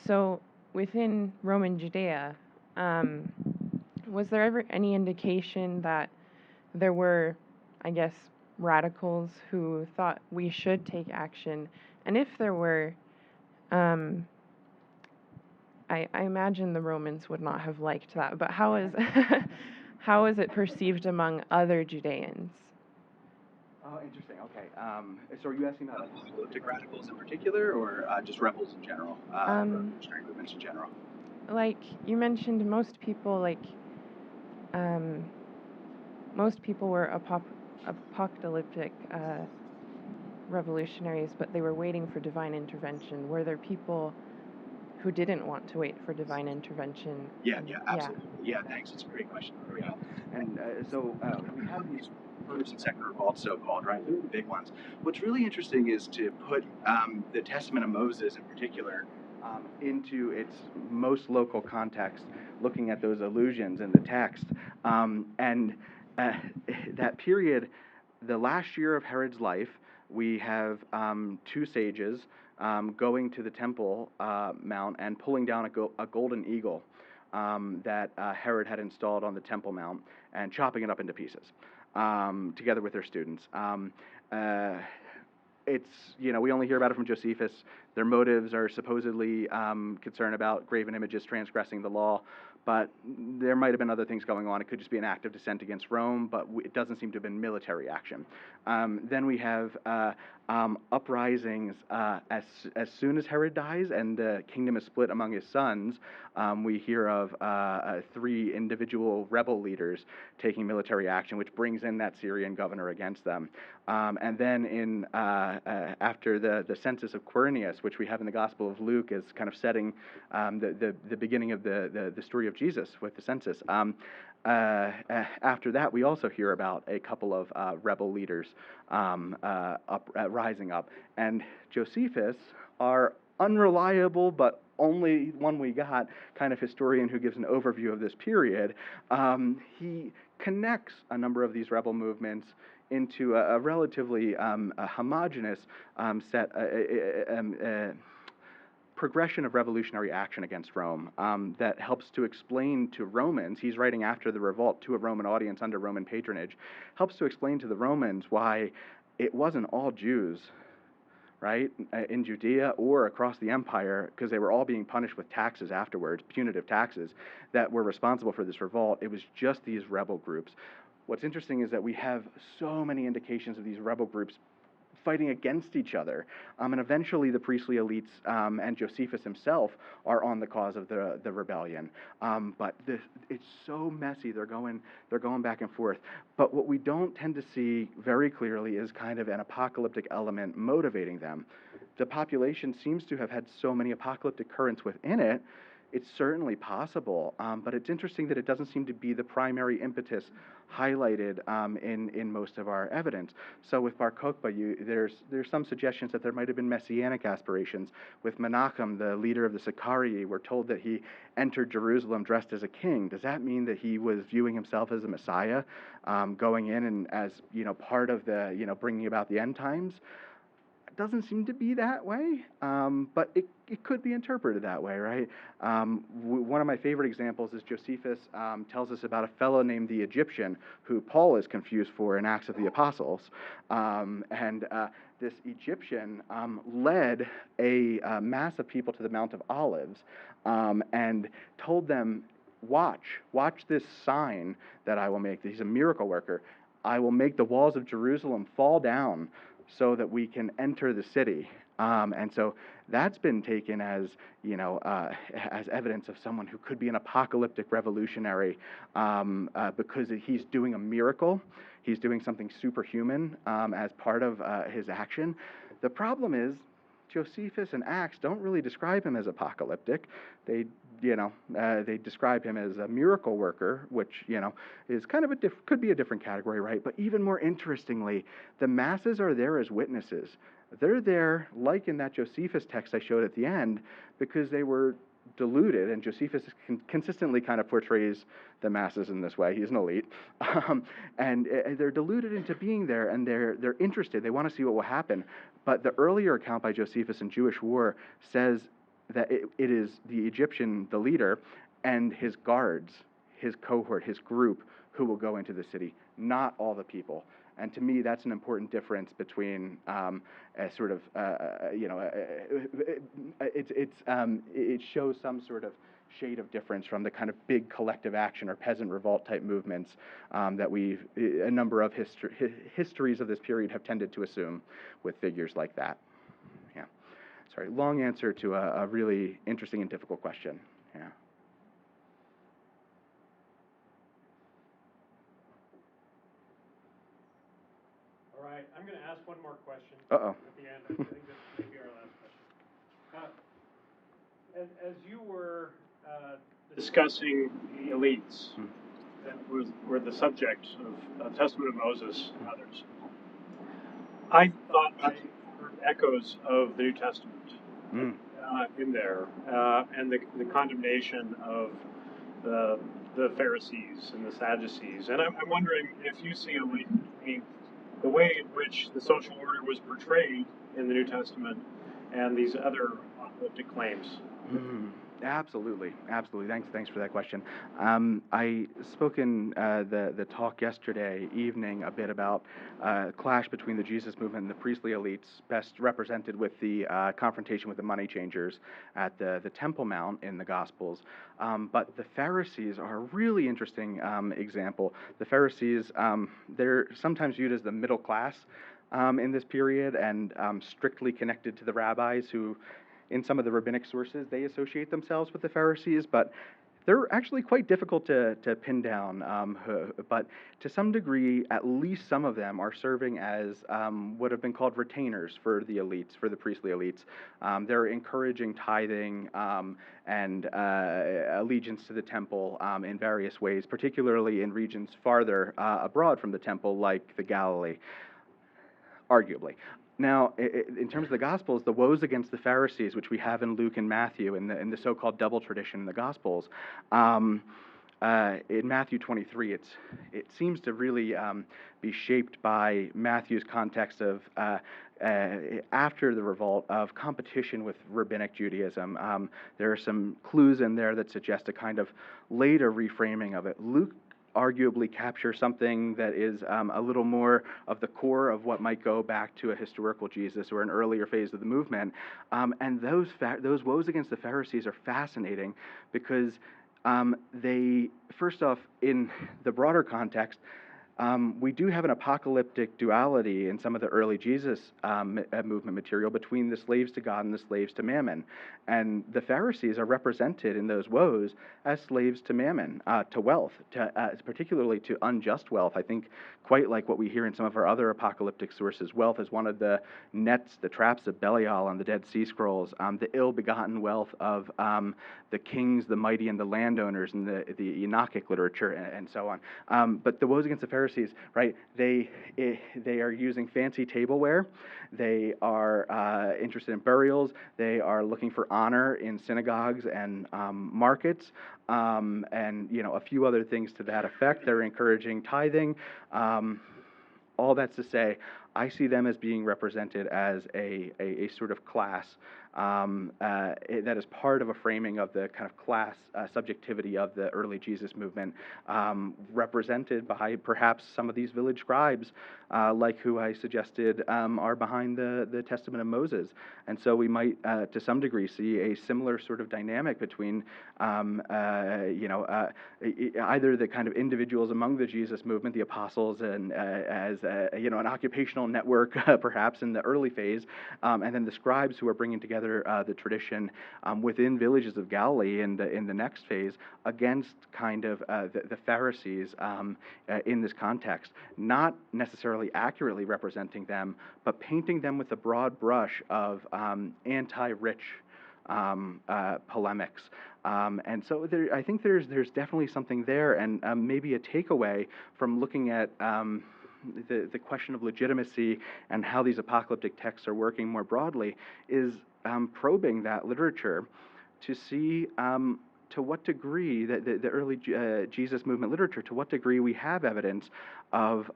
So within Roman Judaea, was there ever any indication that there were, I guess, radicals who thought we should take action? And if there were, I imagine the Romans would not have liked that, but how is how is it perceived among other Judeans? Oh, interesting. Okay. So are you asking about apocalyptic radicals in particular, or just rebels in general, revolutionary movements in general? Like you mentioned, most people were apocalyptic revolutionaries, but they were waiting for divine intervention. Were there people who didn't want to wait for divine intervention? Yeah, absolutely. Yeah, thanks. It's a great question. Yeah. And so we have these first and second revolts, so-called, right? They're the big ones. What's really interesting is to put the Testament of Moses in particular into its most local context, looking at those allusions in the text. And that period, the last year of Herod's life, we have two sages going to the Temple Mount and pulling down a golden eagle that Herod had installed on the Temple Mount and chopping it up into pieces together with their students. We only hear about it from Josephus. Their motives are supposedly concerned about graven images transgressing the law, but there might have been other things going on. It could just be an act of dissent against Rome, but it doesn't seem to have been military action. Then we have uprisings as soon as Herod dies and the kingdom is split among his sons. We hear of 3 individual rebel leaders taking military action, which brings in that Syrian governor against them. And then after the census of Quirinius, which we have in the Gospel of Luke as kind of setting the beginning of the story of Jesus with the census. After that, we also hear about a couple of rebel leaders rising up. And Josephus, our unreliable but only one we got kind of historian who gives an overview of this period, he connects a number of these rebel movements into a relatively homogeneous set progression of revolutionary action against Rome that helps to explain to Romans, he's writing after the revolt to a Roman audience under Roman patronage, helps to explain to the Romans why it wasn't all Jews, right, in Judea or across the empire, because they were all being punished with taxes afterwards, punitive taxes, that were responsible for this revolt. It was just these rebel groups. What's interesting is that we have so many indications of these rebel groups fighting against each other, and eventually the priestly elites and Josephus himself are on the cause of the rebellion. But it's so messy. They're going back and forth. But what we don't tend to see very clearly is kind of an apocalyptic element motivating them. The population seems to have had so many apocalyptic currents within it. it's certainly possible, but it's interesting that it doesn't seem to be the primary impetus highlighted in most of our evidence. So with Bar Kokhba, there's some suggestions that there might have been messianic aspirations. With Menachem, the leader of the Sicarii, we're told that he entered Jerusalem dressed as a king. Does that mean that he was viewing himself as a Messiah, going in and as part of the bringing about the end times? Doesn't seem to be that way, but it could be interpreted that way, right? One of my favorite examples is Josephus tells us about a fellow named the Egyptian, who Paul is confused for in Acts of the Apostles. This Egyptian led a mass of people to the Mount of Olives and told them, watch this sign that I will make. He's a miracle worker. I will make the walls of Jerusalem fall down so that we can enter the city. And so that's been taken as, as evidence of someone who could be an apocalyptic revolutionary because he's doing a miracle. He's doing something superhuman as part of his action. The problem is Josephus and Acts don't really describe him as apocalyptic. They describe him as a miracle worker, which, is kind of could be a different category, right? But even more interestingly, the masses are there as witnesses. They're there, like in that Josephus text I showed at the end, because they were deluded, and Josephus consistently kind of portrays the masses in this way. He's an elite. And they're deluded into being there, and they're interested. They want to see what will happen. But the earlier account by Josephus in Jewish War says that it is the Egyptian, the leader, and his guards, his cohort, his group, who will go into the city, not all the people. And to me, that's an important difference between it shows some sort of shade of difference from the kind of big collective action or peasant revolt type movements that a number of histories of this period have tended to assume with figures like that. Yeah. Sorry, long answer to a really interesting and difficult question. Yeah. All right, I'm going to ask one more question Uh-oh. at the end. I think this may be our last question. As you were discussing the elites that were the subject of Testament of Moses and others, I thought I heard echoes of the New Testament in there, and the condemnation of the Pharisees and the Sadducees. And I'm wondering if you see a link between the way in which the social order was portrayed in the New Testament and these other apocalyptic claims. Absolutely. Thanks for that question. I spoke in the talk yesterday evening a bit about clash between the Jesus movement and the priestly elites, best represented with the confrontation with the money changers at the Temple Mount in the Gospels. But the Pharisees are a really interesting example. The Pharisees, they're sometimes viewed as the middle class in this period and strictly connected to the rabbis who, in some of the rabbinic sources, they associate themselves with the Pharisees, but they're actually quite difficult to pin down. But to some degree, at least some of them are serving as what have been called retainers for the elites, for the priestly elites. They're encouraging tithing and allegiance to the temple in various ways, particularly in regions farther abroad from the temple, like the Galilee, arguably. Now, in terms of the Gospels, the woes against the Pharisees, which we have in Luke and Matthew in the so-called double tradition in the Gospels, in Matthew 23, it seems to really be shaped by Matthew's context of after the revolt of competition with rabbinic Judaism. There are some clues in there that suggest a kind of later reframing of it. Luke arguably capture something that is a little more of the core of what might go back to a historical Jesus or an earlier phase of the movement. And those woes against the Pharisees are fascinating because they, first off, in the broader context, we do have an apocalyptic duality in some of the early Jesus movement material between the slaves to God and the slaves to mammon. And the Pharisees are represented in those woes as slaves to mammon, to wealth, particularly to unjust wealth. I think quite like what we hear in some of our other apocalyptic sources, wealth is one of the nets, the traps of Belial on the Dead Sea Scrolls, the ill-begotten wealth of the kings, the mighty, and the landowners in the Enochic literature, and so on. But the woes against the Pharisees, right? They are using fancy tableware. They are interested in burials. They are looking for honor in synagogues and markets, and a few other things to that effect. They're encouraging tithing. All that's to say, I see them as being represented as a sort of class that is part of a framing of the kind of class subjectivity of the early Jesus movement, represented by perhaps some of these village scribes, like who I suggested are behind the Testament of Moses. And so we might, to some degree, see a similar sort of dynamic between, either the kind of individuals among the Jesus movement, the apostles, and as an occupational network, perhaps in the early phase, and then the scribes who are bringing together the tradition within villages of Galilee in the next phase against kind of the Pharisees in this context, not necessarily accurately representing them, but painting them with a broad brush of anti-rich polemics. And so I think there's definitely something there, and maybe a takeaway from looking at the question of legitimacy and how these apocalyptic texts are working more broadly is probing that literature to see to what degree the early Jesus movement literature, to what degree we have evidence of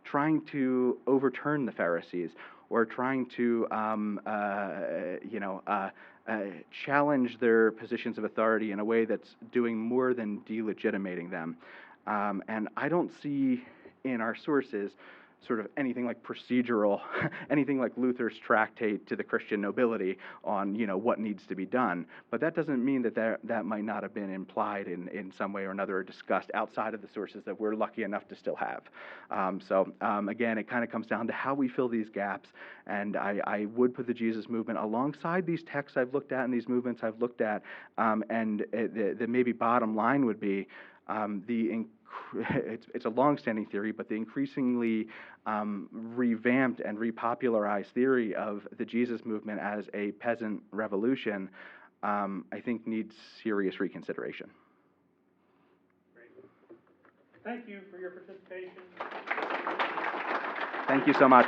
trying to overturn the Pharisees, or trying to challenge their positions of authority in a way that's doing more than delegitimating them. And I don't see in our sources sort of anything like procedural, anything like Luther's tractate to the Christian nobility on, what needs to be done. But that doesn't mean that might not have been implied in some way or another, or discussed outside of the sources that we're lucky enough to still have. Again, it kind of comes down to how we fill these gaps. And I would put the Jesus movement alongside these texts I've looked at and these movements I've looked at. And the maybe bottom line would be it's a long-standing theory, but the increasingly revamped and repopularized theory of the Jesus movement as a peasant revolution, I think needs serious reconsideration. Great. Thank you for your participation. Thank you so much.